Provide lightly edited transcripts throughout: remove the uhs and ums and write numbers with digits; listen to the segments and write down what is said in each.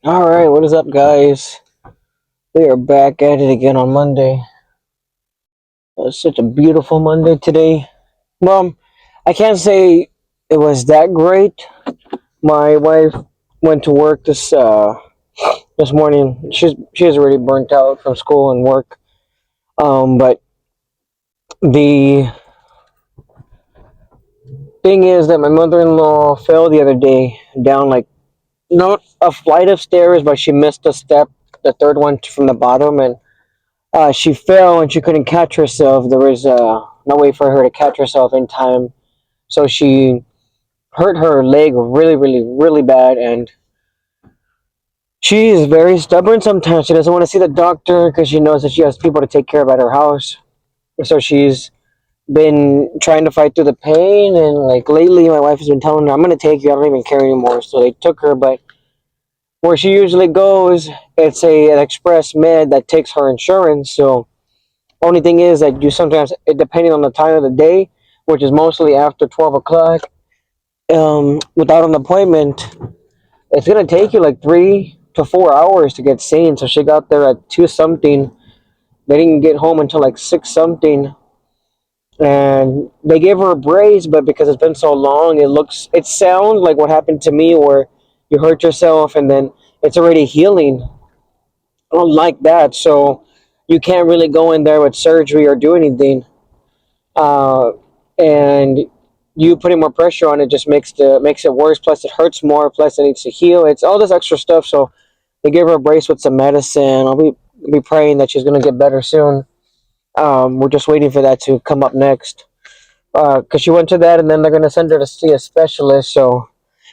All right, what is up, guys? We are back at it again on Monday. It's such a beautiful Monday today. Well, I can't say it was that great. My wife went to work this morning. She's already burnt out from school and work. But the thing is that my mother-in-law fell the other day down like not a flight of stairs, but she missed a step, the third one from the bottom, and she fell and she couldn't catch herself. There was no way for her to catch herself in time, so she hurt her leg really, really, really bad. And she is very stubborn. Sometimes she doesn't want to see the doctor because she knows that she has people to take care of at her house. So she's been trying to fight through the pain. And like lately, my wife has been telling her, "I'm gonna take you. I don't even care anymore." So they took her, but where she usually goes, it's an express med that takes her insurance. So only thing is that you sometimes, depending on the time of the day, which is mostly after 12 o'clock, without an appointment, it's going to take you like 3 to 4 hours to get seen. So she got there at 2 something. They didn't get home until like 6 something. And they gave her a brace, but because it's been so long, it sounds like what happened to me where you hurt yourself and then it's already healing. I don't like that. So you can't really go in there with surgery or do anything. uh, and you putting more pressure on it just makes it worse. Plus, it hurts more. Plus, it needs to heal. It's all this extra stuff. So they gave her a brace with some medicine. I'll be praying that she's gonna get better soon. We're just waiting for that to come up next. Because she went to that, and then they're gonna send her to see a specialist. So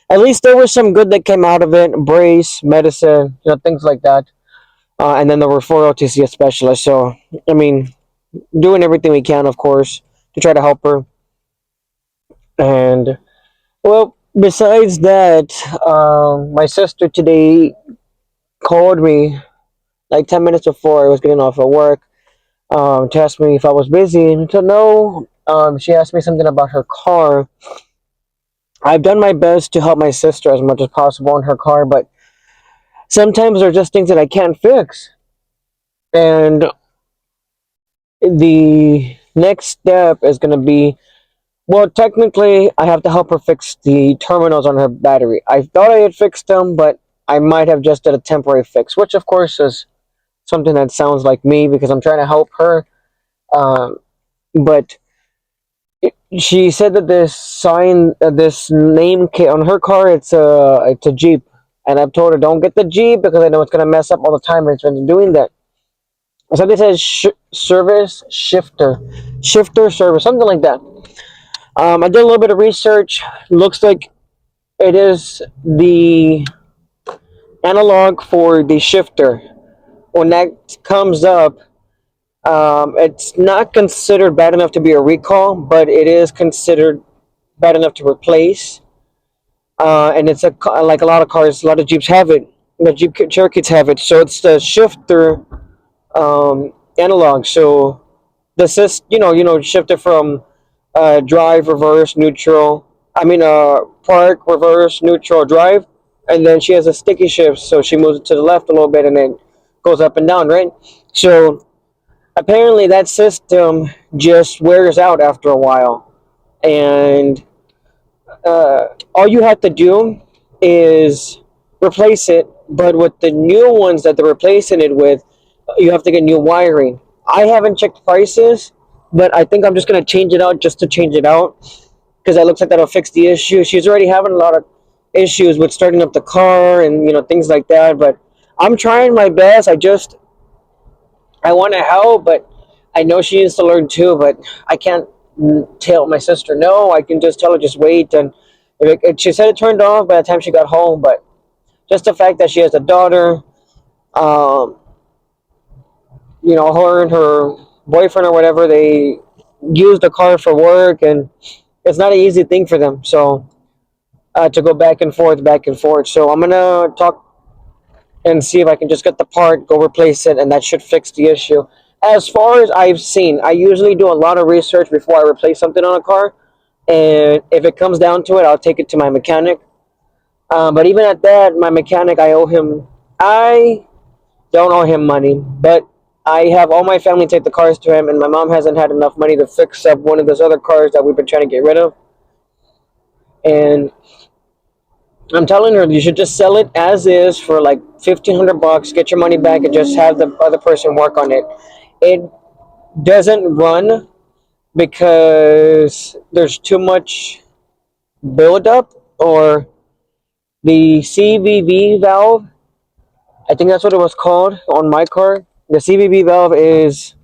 at least there was some good that came out of it: brace, medicine, things like that. And then the referral to see a specialist. So I mean, doing everything we can, of course, to try to help her. And well, besides that, my sister today called me like 10 minutes before I was getting off of work, to ask me if I was busy. And to no, she asked me something about her car. I've done my best to help my sister as much as possible in her car, but sometimes there are just things that I can't fix. And the next step is going to be, well, technically, I have to help her fix the terminals on her battery. I thought I had fixed them, but I might have just did a temporary fix, which of course is something that sounds like me because I'm trying to help her. Um, but she said that this sign, this name on her car, it's a Jeep, and I've told her don't get the Jeep because I know it's gonna mess up all the time, and it's been doing that. So this says service shifter service, something like that. I did a little bit of research. Looks like it is the analog for the shifter. When that comes up, it's not considered bad enough to be a recall, but it is considered bad enough to replace. And it's like a lot of cars, a lot of Jeeps have it. The Jeep Cherokees have it. So it's the shifter analog. So the shifter from drive, reverse, neutral. Park, reverse, neutral, drive, and then she has a sticky shift, so she moves it to the left a little bit, and then goes up and down, right? So apparently that system just wears out after a while, and all you have to do is replace it. But with the new ones that they're replacing it with, you have to get new wiring. I haven't checked prices, but I think I'm just gonna change it out just to change it out because it looks like that'll fix the issue. She's already having a lot of issues with starting up the car and things like that. But I'm trying my best. I want to help, but I know she needs to learn too. But I can't tell my sister no. I can just tell her just wait. And she said it turned off by the time she got home. But just the fact that she has a daughter, um, her and her boyfriend or whatever, they use the car for work, and it's not an easy thing for them. So to go back and forth, back and forth. So I'm gonna talk and see if I can just get the part, go replace it, and that should fix the issue. As far as I've seen, I usually do a lot of research before I replace something on a car, and if it comes down to it, I'll take it to my mechanic. But even at that, my mechanic, I owe him. I don't owe him money, but I have all my family take the cars to him, and my mom hasn't had enough money to fix up one of those other cars that we've been trying to get rid of. And I'm telling her you should just sell it as is for like $1,500, get your money back, and just have the other person work on it. It doesn't run because there's too much buildup, or the CVV valve. I think that's what it was called on my car. The CVV valve is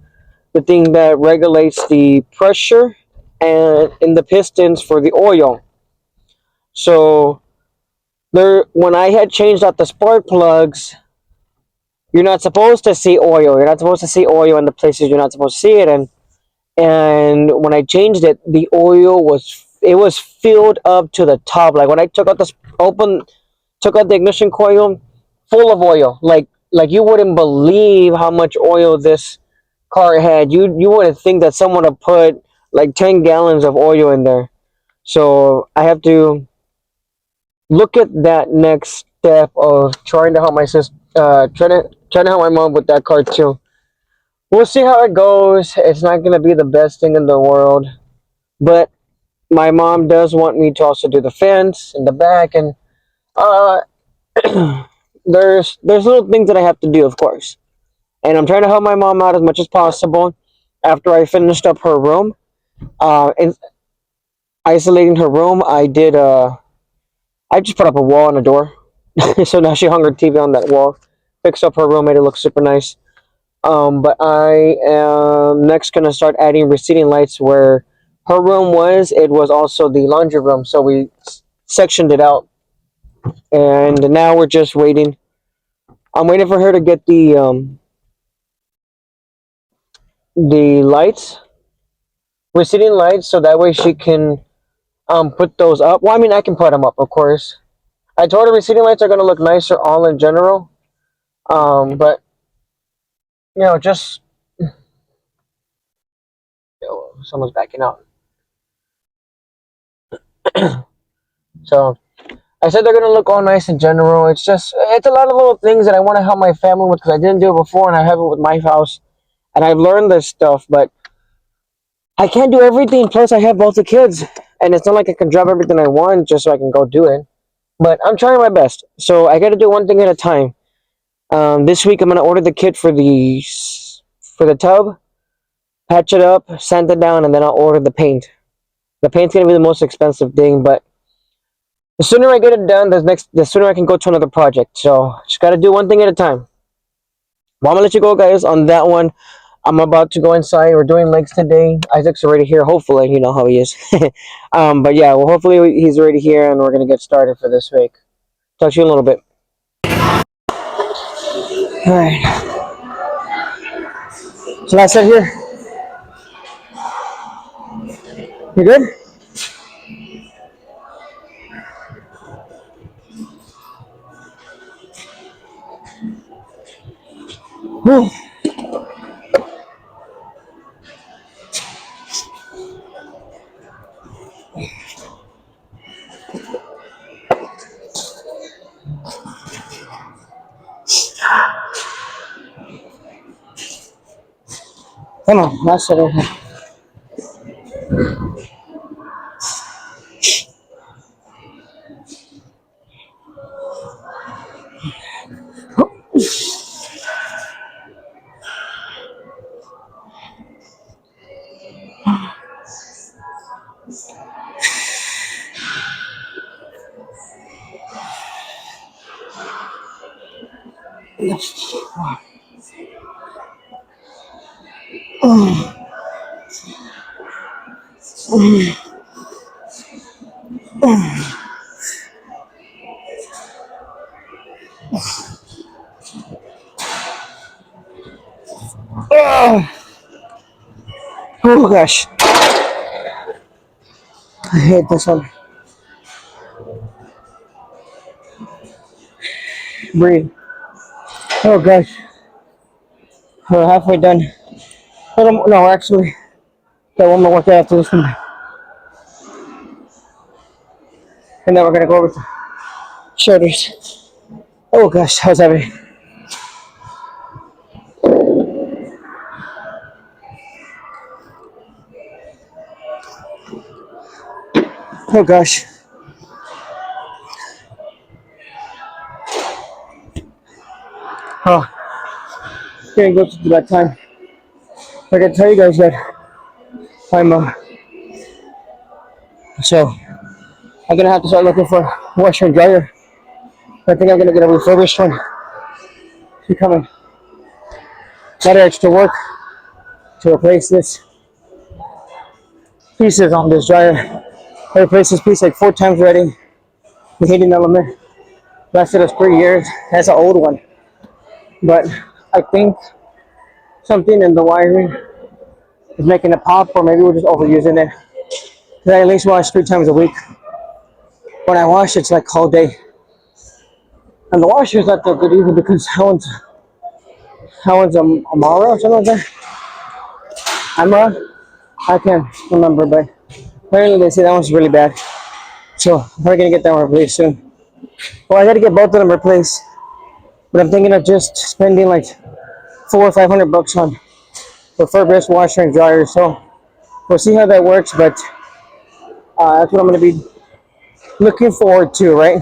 the thing that regulates the pressure and in the pistons for the oil. So there, when I had changed out the spark plugs, you're not supposed to see oil. You're not supposed to see oil in the places you're not supposed to see it. And when I changed it, the oil was filled up to the top. Like when I took out the ignition coil, full of oil. Like you wouldn't believe how much oil this car had. You wouldn't think that someone would put like 10 gallons of oil in there. So I have to look at that next step of trying to help my sister, trying to help my mom with that car too. We'll see how it goes. It's not gonna be the best thing in the world, but my mom does want me to also do the fence in the back, and uh, there's little things that I have to do, of course. And I'm trying to help my mom out as much as possible. After I finished up her room, and isolating her room, I just put up a wall and a door. So now she hung her TV on that wall, fixed up her room, made it look super nice. But I am next gonna start adding receding lights where her room was. It was also the laundry room, so we sectioned it out, and now we're just waiting. I'm waiting for her to get the lights, receding lights, so that way she can put those up. Well, I mean, I can put them up, of course. I told her receding lights are gonna look nicer all in general. But just someone's backing out. So I said they're gonna look all nice in general. It's a lot of little things that I want to help my family with because I didn't do it before, and I have it with my house, and I've learned this stuff, but I can't do everything. Plus, I have both the kids, and it's not like I can drop everything I want just so I can go do it. But I'm trying my best, so I got to do one thing at a time. This week I'm gonna order the kit for the tub, patch it up, sand it down, and then I'll order the paint. The paint's gonna be the most expensive thing, but the sooner I get it done, the sooner I can go to another project. So just gotta do one thing at a time. Well, I'm gonna let you go, guys, on that one. I'm about to go inside. We're doing legs today. Isaac's already here. Hopefully, you know how he is. But yeah, well, hopefully he's already here, and we're gonna get started for this week. Talk to you in a little bit. All right. So that's it here. You good? Whew. Come on, that's it. Oh gosh, I hate this one. Breathe. Oh gosh, we're halfway done. No, actually, got one more workout after this one, and then we're gonna go over to shoulders. Oh gosh, how's that? Oh gosh. Oh, getting close to that time. I can tell you guys that I'm so I'm gonna have to start looking for a washer and dryer. I think I'm gonna get a refurbished one. Becoming a lot of extra work to replace this pieces on this dryer. I replaced this piece like 4 times already. The heating element lasted us 3 years. That's an old one, but I think something in the wiring is making it pop, or maybe we're just overusing it. Cause I at least wash 3 times a week. When I wash, it's like all day, and the washer is not that good either because how one's Amara or something like that. Amara, I can't remember, but apparently they say that one's really bad. So I'm probably gonna get that one replaced soon. Well, I gotta get both of them replaced, but I'm thinking of just spending like 400 or 500 bucks on refurbished washer and dryer. So we'll see how that works, but that's what I'm gonna be looking forward to, right?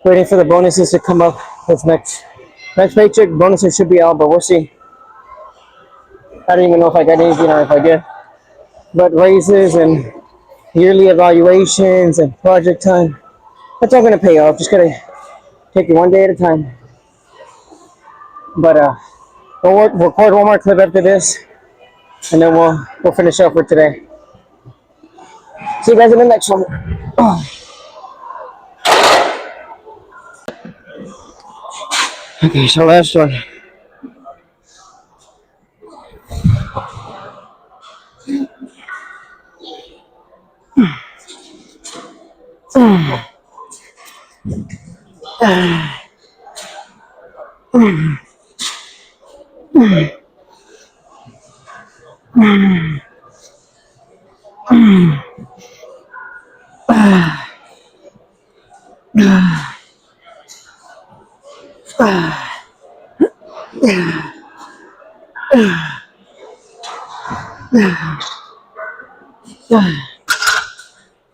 Waiting for the bonuses to come up. This next paycheck bonuses should be out, but we'll see. I don't even know if I got anything or if I did. But raises and yearly evaluations and project time, that's all gonna pay off. Just gotta take it one day at a time. But we'll record one more clip after this, and then we'll finish up for today. See you guys in the next one. Okay, so last one.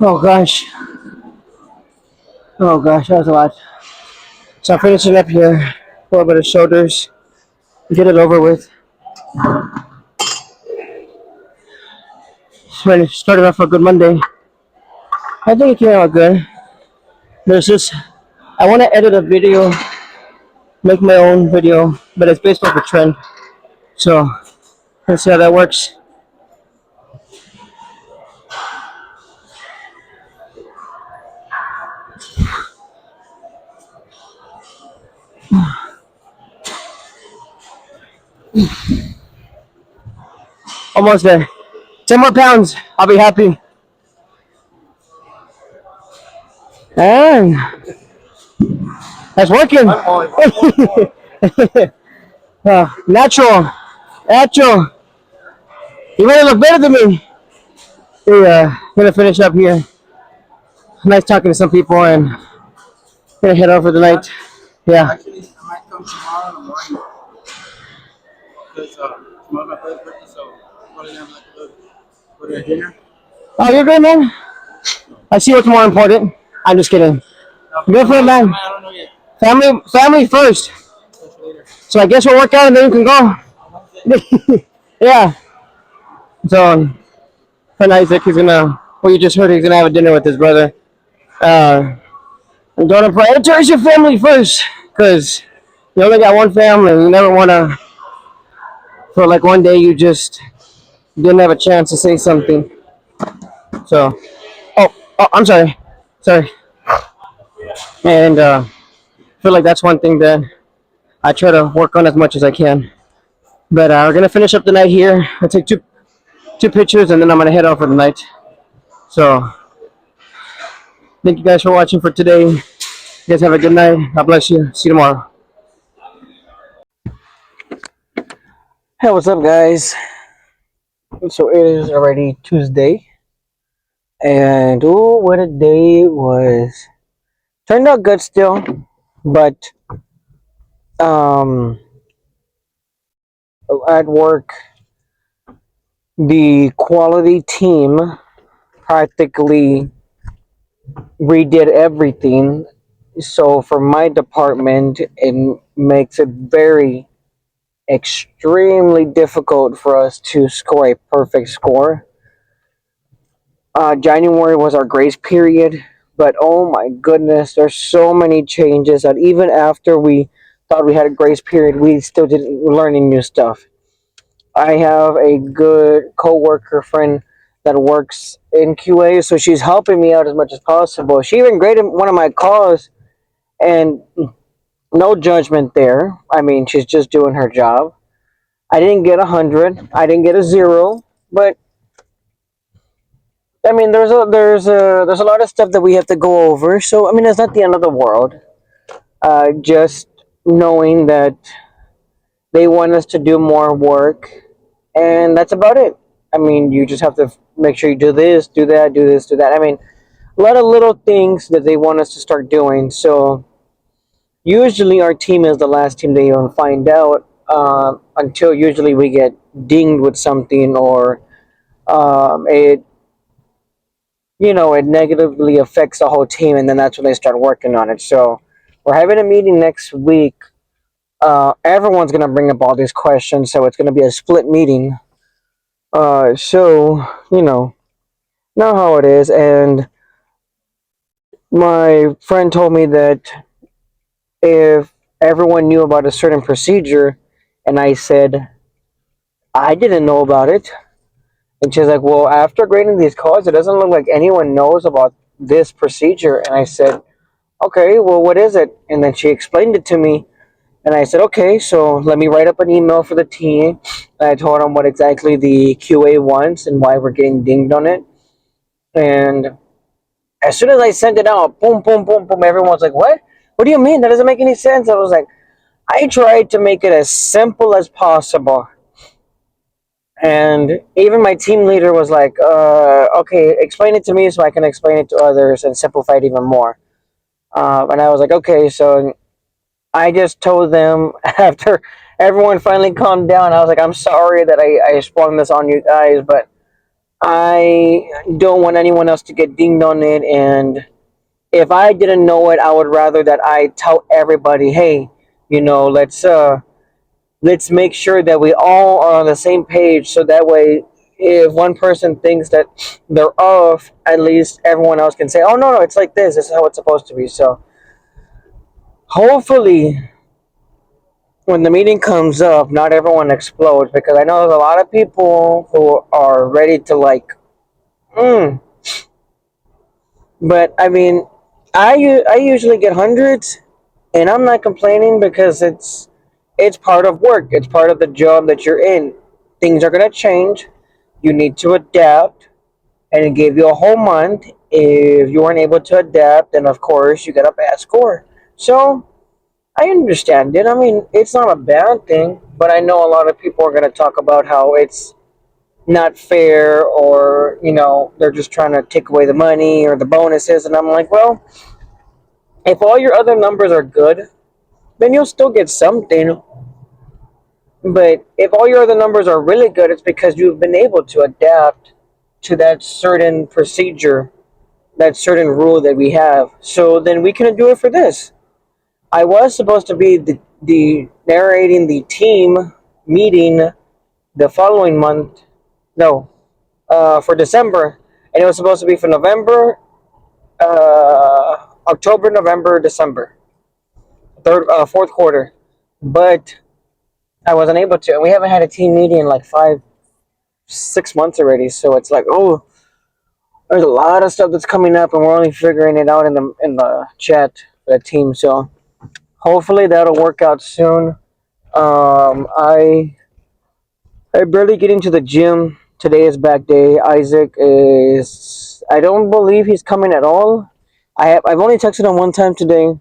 Oh gosh. Oh gosh, that was a lot. So I'm finishing up here. A little bit of shoulders. Get it over with. Started off a good Monday. I think it came out good. There's just I want to edit a video, make my own video, but it's based off a trend. So let's see how that works. Almost there. 10 more pounds. I'll be happy. And that's working. Natural. Natural. You really look better than me. We're gonna finish up here. Nice talking to some people and gonna head over the night. Yeah. Actually, I might come tomorrow in the morning because tomorrow's my brother's birthday, so probably gonna have like a little go to dinner. Oh, you're good, man. I see what's more important. I'm just kidding. Good for it, man. I don't know yet. Family first. Catch you later. So I guess we'll work out and then you can go. Yeah. So for Isaac, he's gonna. Well, you just heard he's gonna have a dinner with his brother. And don't prioritize your family first, cause you only got one family. You never wanna feel like one day you just didn't have a chance to say something. So, I'm sorry, sorry. And feel like that's one thing that I try to work on as much as I can. But we're gonna finish up the night here. I'll take two pictures and then I'm gonna head out for the night. So thank you guys for watching for today. You guys have a good night. God bless you. See you tomorrow. Hey, what's up, guys? So it is already Tuesday, and oh, what a day it was! Turned out good still, but at work, the quality team practically redid everything. So for my department, it makes it very extremely difficult for us to score a perfect score. January was our grace period, but oh my goodness, there's so many changes that even after we thought we had a grace period, we still didn't learn any new stuff. I have a good coworker friend that works in QA, so she's helping me out as much as possible. She even graded one of my calls, and no judgment there. I mean, she's just doing her job. I didn't get 100. I didn't get a zero, but I mean, there's a lot of stuff that we have to go over. So I mean, it's not the end of the world. Just knowing that they want us to do more work, and that's about it. I mean, you just have to make sure you do this, do that, do this, do that. I mean, a lot of little things that they want us to start doing. So usually our team is the last team they even find out until usually we get dinged with something or it it negatively affects the whole team, and then that's when they start working on it. So we're having a meeting next week. Everyone's gonna bring up all these questions, so it's gonna be a split meeting. So know how it is, and my friend told me that if everyone knew about a certain procedure, and I said I didn't know about it, and she's like, "Well, after grading these cards, it doesn't look like anyone knows about this procedure." And I said, "Okay, well, what is it?" And then she explained it to me, and I said, "Okay, so let me write up an email for the team." And I told them what exactly the QA wants and why we're getting dinged on it. And as soon as I sent it out, boom, boom, boom, boom, everyone's like, "What? What do you mean? That doesn't make any sense." I was like, I tried to make it as simple as possible. And even my team leader was like, okay, explain it to me so I can explain it to others and simplify it even more. And I was like, okay, so I just told them after everyone finally calmed down, I was like, I'm sorry that I sprung this on you guys, but I don't want anyone else to get dinged on it. And if I didn't know it, I would rather that I tell everybody, hey, let's make sure that we all are on the same page, so that way if one person thinks that they're off, at least everyone else can say, oh no, it's like this is how it's supposed to be. So hopefully when the meeting comes up, not everyone explodes, because I know there's a lot of people who are ready to like but I mean, I usually get hundreds, and I'm not complaining because it's part of work. It's part of the job that you're in. Things are gonna change. You need to adapt, and it gave you a whole month. If you weren't able to adapt, then of course you get a bad score. So I understand it. I mean, it's not a bad thing, but I know a lot of people are gonna talk about how it's not fair, or they're just trying to take away the money or the bonuses, and I'm like, well, if all your other numbers are good, then you'll still get something. But if all your other numbers are really good, it's because you've been able to adapt to that certain procedure, that certain rule that we have. So then we can do it for this. I was supposed to be the narrating the team meeting the following month. No, for December, and it was supposed to be for November, October, November, December, fourth quarter. But I wasn't able to, and we haven't had a team meeting in like 5, 6 months already. So it's like, oh, there's a lot of stuff that's coming up, and we're only figuring it out in the chat for the team. So hopefully that'll work out soon. I barely get into the gym. Today is back day. Isaac is. I don't believe he's coming at all. I've only texted him one time today.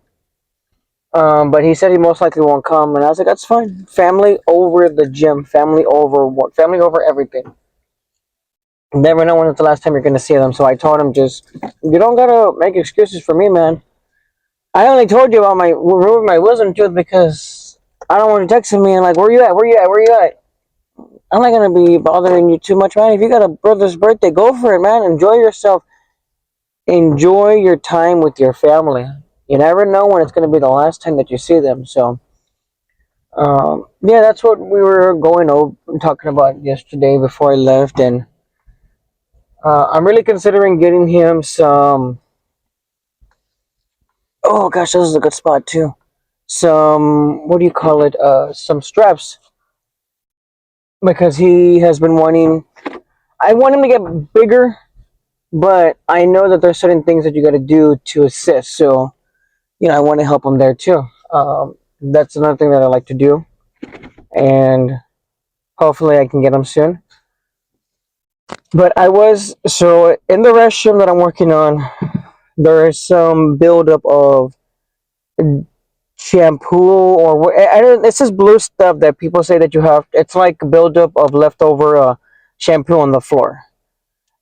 But he said he most likely won't come, and I was like, that's fine. Family over the gym. Family over what? Family over everything. Never know when it's the last time you're gonna see them. So I told him, just you don't gotta make excuses for me, man. I only told you about my removing my wisdom tooth because I don't want you texting me and like, where you at? Where you at? Where you at? I'm not gonna be bothering you too much, man. If you got a brother's birthday, go for it, man. Enjoy yourself. enjoy your time with your family. You never know when it's going to be the last time that you see them. So, yeah, that's what we were going over talking about yesterday before I left, and I'm really considering getting him some. Oh gosh, this is a good spot too. Some, what do you call it? Some straps, because he has been wanting. I want him to get bigger, but I know that there's certain things that you got to do to assist. So, I want to help him there too. That's another thing that I like to do, and hopefully I can get him soon. But I was so in the restroom that I'm working on. There is some buildup of shampoo or I don't. It's this blue stuff that people say that you have. It's like a buildup of leftover shampoo on the floor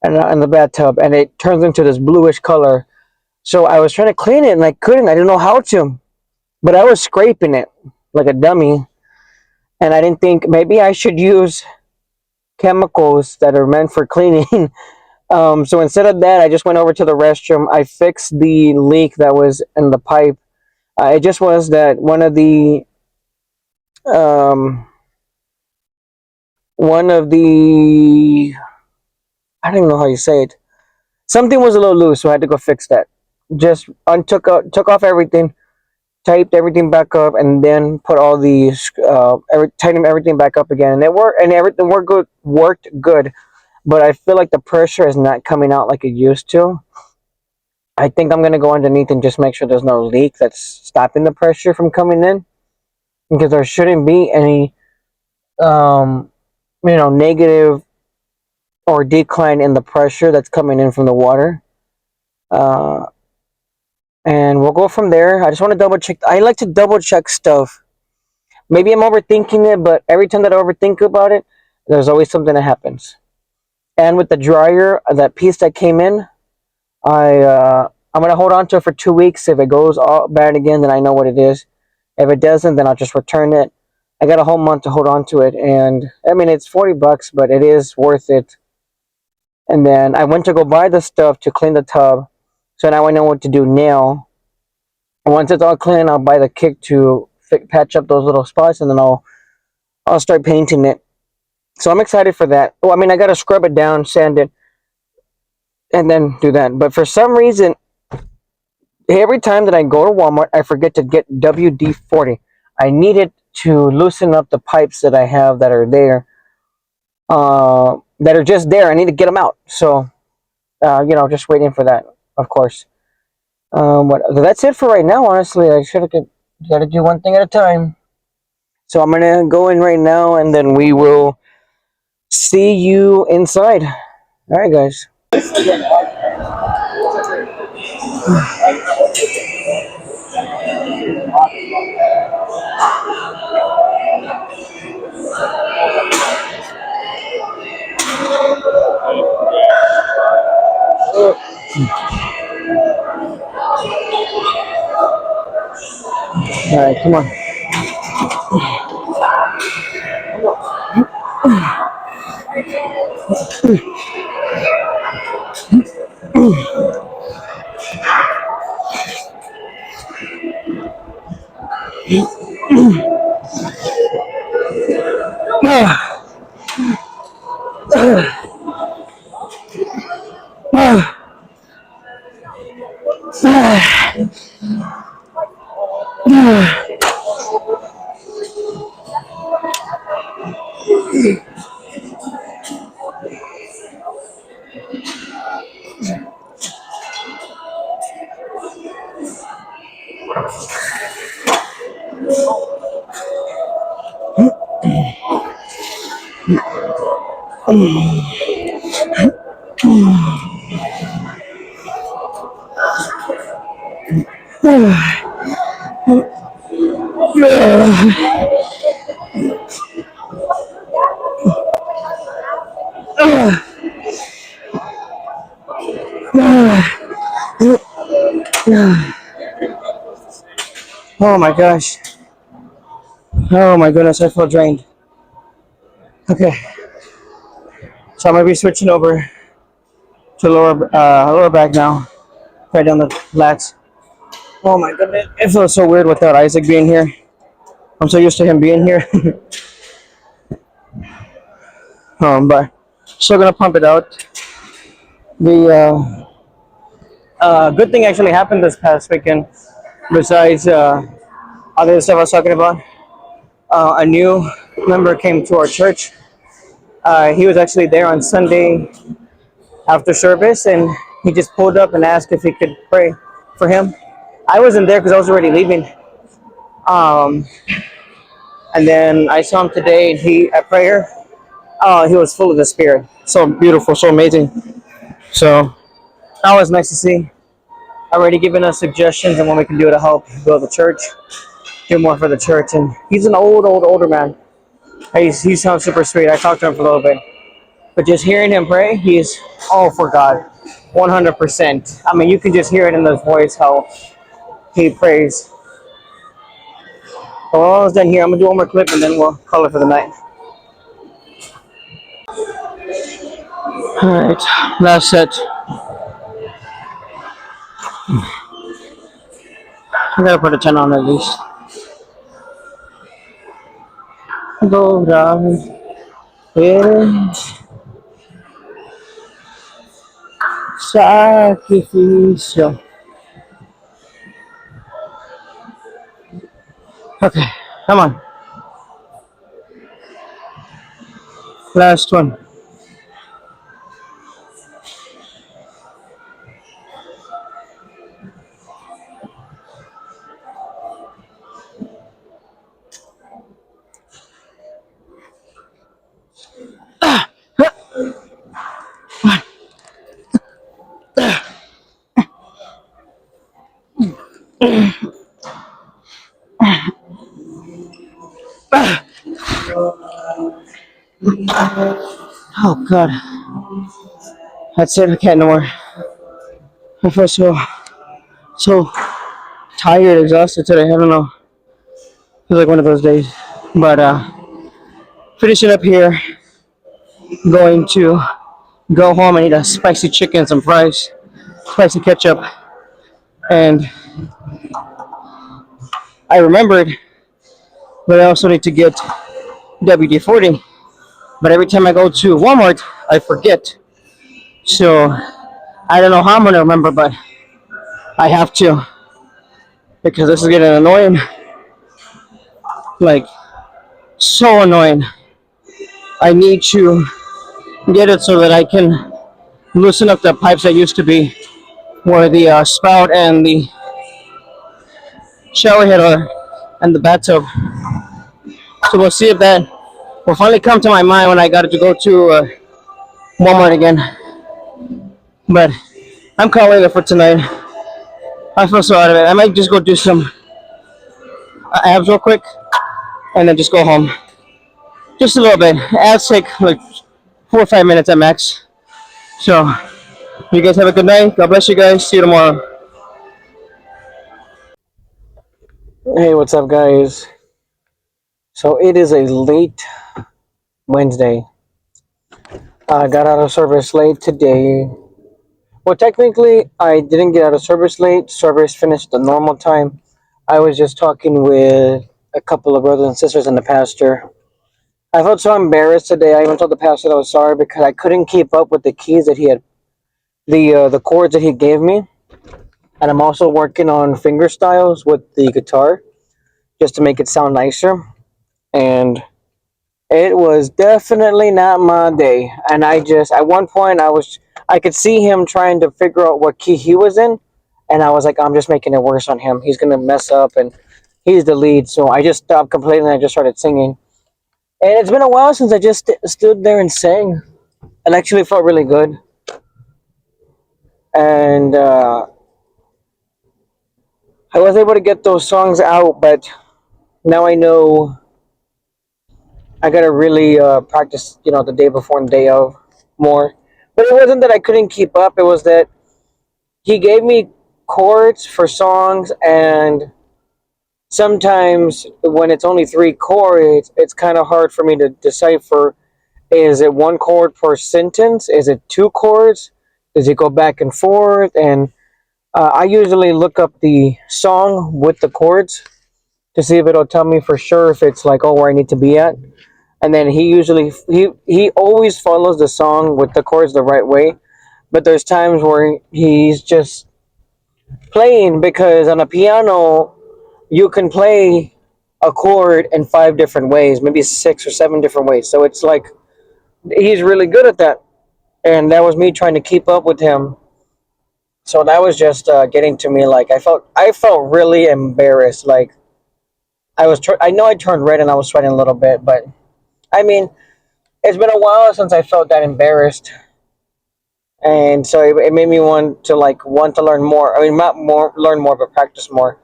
and in the bathtub, and it turns into this bluish color. So I was trying to clean it and I couldn't. I didn't know how to, but I was scraping it like a dummy, and I didn't think maybe I should use chemicals that are meant for cleaning. So instead of that, I just went over to the restroom. I fixed the leak that was in the pipe. It just was that um, one of the, I don't even know how you say it. Something was a little loose, so I had to go fix that. Just took off everything, taped everything back up, and then put all the tightened everything back up again, and it worked. And everything worked good, but I feel like the pressure is not coming out like it used to. I think I'm gonna go underneath and just make sure there's no leak that's stopping the pressure from coming in, because there shouldn't be any, um, negative or decline in the pressure that's coming in from the water. Uh, and we'll go from there. I just want to double check. I like to double check stuff. Maybe I'm overthinking it, but every time that I overthink about it, there's always something that happens. And with the dryer, that piece that came in, I'm gonna hold on to it for 2 weeks. If it goes all bad again, then I know what it is. If it doesn't, then I'll just return it. I got a whole month to hold on to it, and I mean it's $40, but it is worth it. And then I went to go buy the stuff to clean the tub, so now I know what to do now. And once it's all clean, I'll buy the kick to patch up those little spots, and then I'll start painting it. So I'm excited for that. Oh, I mean I gotta scrub it down, sand it, and then do that. But for some reason, every time that I go to Walmart, I forget to get WD-40. I need it to loosen up the pipes that I have that are there, that are just there. I need to get them out. So, just waiting for that, of course. That's it for right now. Honestly, I should have got to do one thing at a time. So I'm gonna go in right now, and then we will see you inside. All right, guys. All right, come on. Oh my gosh. Oh my goodness, I feel drained. Okay, so I'm gonna be switching over to lower back now. right down the lats. Oh my goodness, it feels so weird without Isaac being here. I'm so used to him being here. But still gonna pump it out. The good thing actually happened this past weekend. Besides other stuff I was talking about, a new member came to our church. He was actually there on Sunday after service, and he just pulled up and asked if he could pray for him. I wasn't there because I was already leaving. Um, and then I saw him today, and he at prayer. He was full of the Spirit. So beautiful, so amazing. So that was nice to see. Already giving us suggestions on what we can do to help build the church, do more for the church. And he's an older man. He sounds super sweet. I talked to him for a little bit. But just hearing him pray, he's all for God, 100%. I mean, you can just hear it in his voice how he prays. So while I was done here, I'm gonna do one more clip and then we'll call it for the night. All right, last set. I gotta put a 10 on at least. Go down. Yeah. Sacrificio. Okay, come on. Last one. Oh God, that's it. I can't no more. I feel so tired, exhausted today. I don't know. Feels like one of those days. But finishing up here, going to go home and eat a spicy chicken, some fries, spicy ketchup, and I remembered that I also need to get WD-40. But every time I go to Walmart, I forget. So I don't know how I'm gonna remember, but I have to because this is getting annoying. Like so annoying. I need to get it so that I can loosen up the pipes that used to be where the spout and the shower head are and the bathtub. So we'll see if that will finally come to my mind when I got to go to Walmart again. But I'm calling it for tonight. I feel so out of it. I might just go do some abs real quick and then just go home. Just a little bit. Abs take like 4 or 5 minutes at max. So you guys have a good night. God bless you guys. See you tomorrow. Hey, what's up, guys? So it is a late Wednesday. I got out of service late today. Well, technically, I didn't get out of service late. Service finished the normal time. I was just talking with a couple of brothers and sisters and the pastor. I felt so embarrassed today. I even told the pastor that I was sorry because I couldn't keep up with the keys that he had, the chords that he gave me. And I'm also working on finger styles with the guitar just to make it sound nicer. And it was definitely not my day. And at one point, I could see him trying to figure out what key he was in. And I was like, I'm just making it worse on him. He's going to mess up and he's the lead. So I just stopped complaining and I just started singing. And it's been a while since I just stood there and sang. It actually felt really good. And I was able to get those songs out, but now I know I gotta really practice, the day before and the day of more. But it wasn't that I couldn't keep up. It was that he gave me chords for songs, and sometimes when it's only 3 chords, it's kind of hard for me to decipher. Is it 1 chord per sentence? Is it 2 chords? Does it go back and forth? And I usually look up the song with the chords to see if it'll tell me for sure if it's like, oh, where I need to be at. And then he always follows the song with the chords the right way. But there's times where he's just playing, because on a piano you can play a chord in five different ways, maybe six or seven different ways. So it's like he's really good at that, and that was me trying to keep up with him. So that was just getting to me. Like I felt really embarrassed. Like I know I turned red and I was sweating a little bit, but I mean, it's been a while since I felt that embarrassed, and so it made me want to learn more. I mean, not more learn more, but practice more.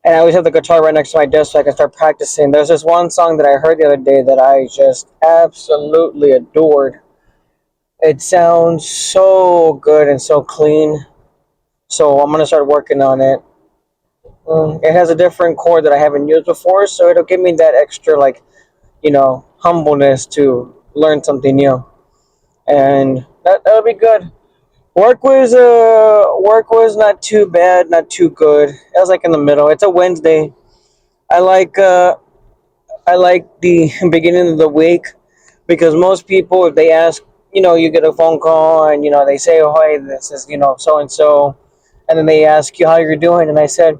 And I always have the guitar right next to my desk so I can start practicing. There's this one song that I heard the other day that I just absolutely adored. It sounds so good and so clean. So I'm gonna start working on it. It has a different chord that I haven't used before, so it'll give me that extra, like, humbleness to learn something new, and that'll be good. Work was not too bad, not too good. It was like in the middle. It's a Wednesday. I like uh, I like the beginning of the week, because most people, if they ask, you get a phone call and they say, "Oh, hey, this is so and so," and then they ask you how you're doing, and I said,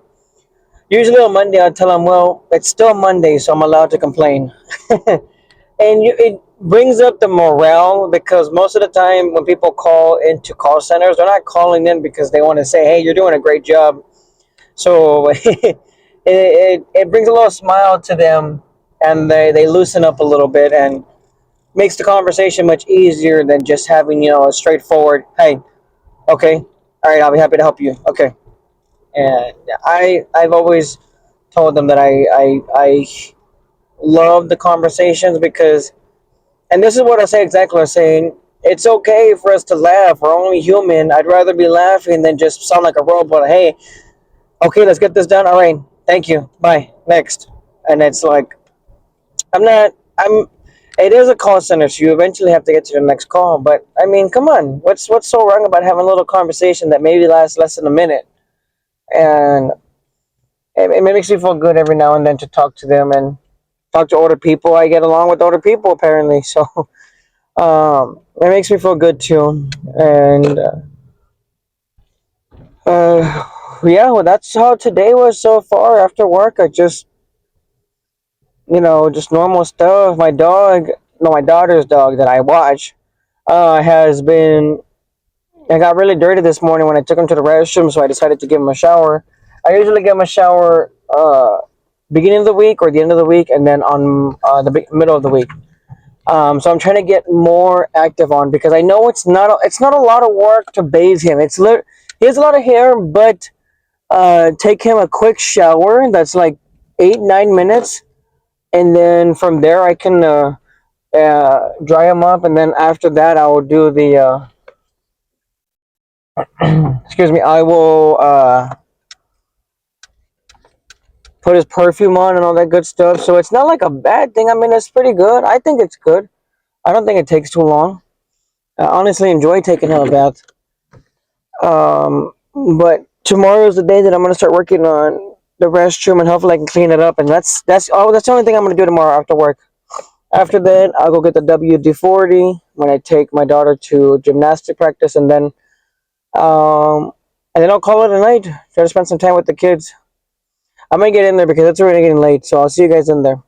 usually on Monday I tell them, "Well, it's still Monday, so I'm allowed to complain," and it brings up the morale, because most of the time when people call into call centers, they're not calling in because they want to say, "Hey, you're doing a great job." So it brings a little smile to them, and they loosen up a little bit, and makes the conversation much easier than just having a straightforward, "Hey, okay, all right, I'll be happy to help you." Okay, and I've always told them that I love the conversations, because, and this is what I say exactly. I'm saying it's okay for us to laugh. We're only human. I'd rather be laughing than just sound like a robot. Hey, okay, let's get this done. All right, thank you. Bye. Next. And it's like I'm not. I'm. It is a call center, so you eventually have to get to the next call. But I mean, come on. What's so wrong about having a little conversation that maybe lasts less than a minute? And it makes me feel good every now and then to talk to them and talk to older people. I get along with older people apparently, so it makes me feel good too. And yeah, well, that's how today was so far. After work, I just normal stuff. My dog, no, my daughter's dog that I watch, has been. I got really dirty this morning when I took him to the restroom, so I decided to give him a shower. I usually give him a shower beginning of the week or the end of the week, and then on the middle of the week. So I'm trying to get more active on, because I know it's not a lot of work to bathe him. He has a lot of hair, but take him a quick shower that's like 8 9 minutes, and then from there I can dry him up, and then after that I will do the excuse me, I will put his perfume on and all that good stuff. So it's not like a bad thing. I mean, it's pretty good. I think it's good. I don't think it takes too long. I honestly enjoy taking him a bath. But tomorrow is the day that I'm gonna start working on the restroom, and hopefully I can clean it up. And that's the only thing I'm gonna do tomorrow after work. After that, I'll go get the WD-40 when I take my daughter to gymnastic practice, um, and then I'll call it a night. Try to spend some time with the kids. I'm gonna get in there because it's already getting late. So I'll see you guys in there.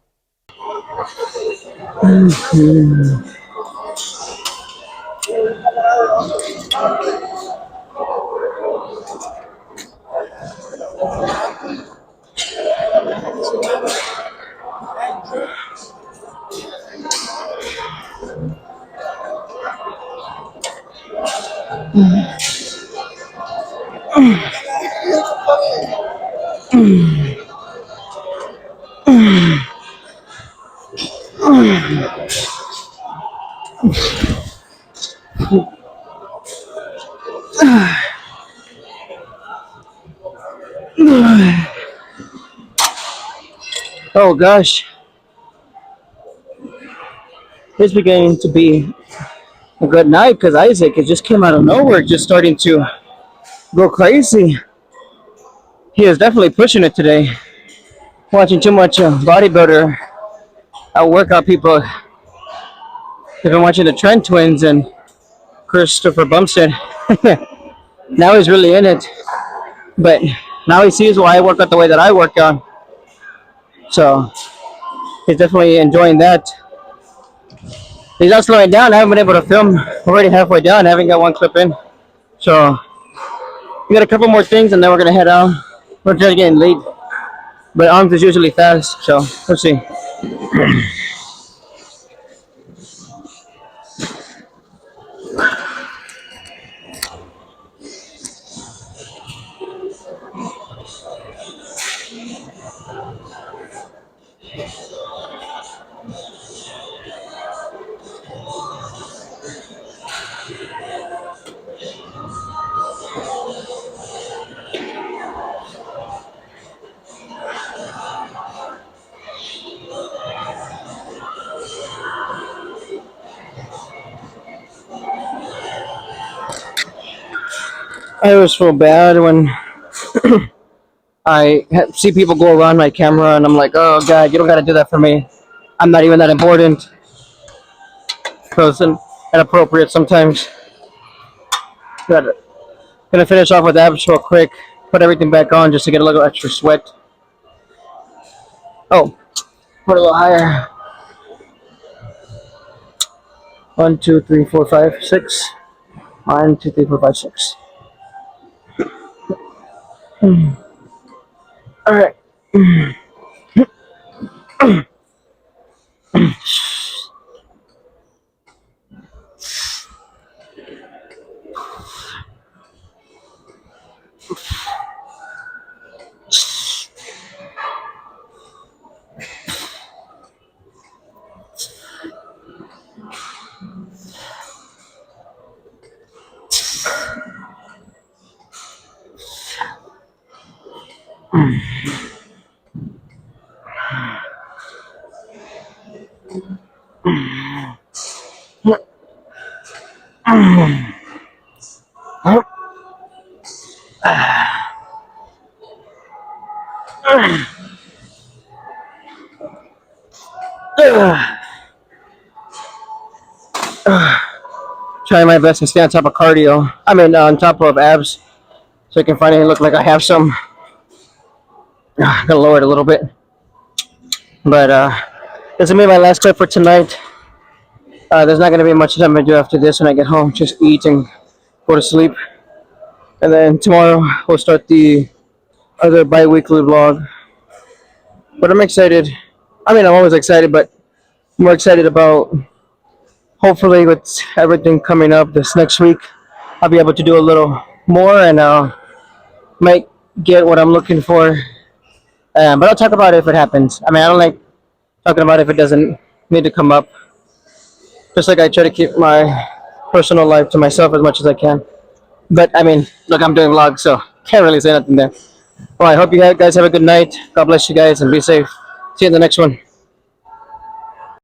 Oh gosh, it's beginning to be a good night, because Isaac, it just came out of nowhere, just starting to go crazy. He is definitely pushing it today. Watching too much bodybuilder workout people. I've been watching the Trent twins and Christopher Bumstead. Now he's really in it. But now he sees why I work out the way that I work out. So he's definitely enjoying that. He's not slowing down. I haven't been able to film. We're already halfway done. I haven't got one clip in. So we got a couple more things and then we're going to head out. We're just getting late. But arms is usually fast. So let's see. I always feel bad when see people go around my camera and I'm like, oh God, you don't got to do that for me. I'm not even that important. So it's inappropriate sometimes. Gonna finish off with abs real quick. Put everything back on just to get a little extra sweat. Oh, put a little higher. 1, 2, 3, 4, 5, 6. 1, 2, 3, 4, 5, 6. All right. Trying my best to stay on top of cardio. I mean, on top of abs, so I can finally look like I have some. Gonna lower it a little bit, but this will be my last clip for tonight. There's not gonna be much I'm gonna do after this when I get home. Just eat and go to sleep, and then tomorrow we'll start the other bi-weekly vlog. But I'm excited. I mean, I'm always excited, but more excited about hopefully with everything coming up this next week, I'll be able to do a little more and might get what I'm looking for. But I'll talk about it if it happens. I mean, I don't like talking about it if it doesn't need to come up. Just like I try to keep my personal life to myself as much as I can. But I mean, look, I'm doing vlogs, so can't really say nothing there. Well, I hope you guys have a good night. God bless you guys and be safe. See you in the next one.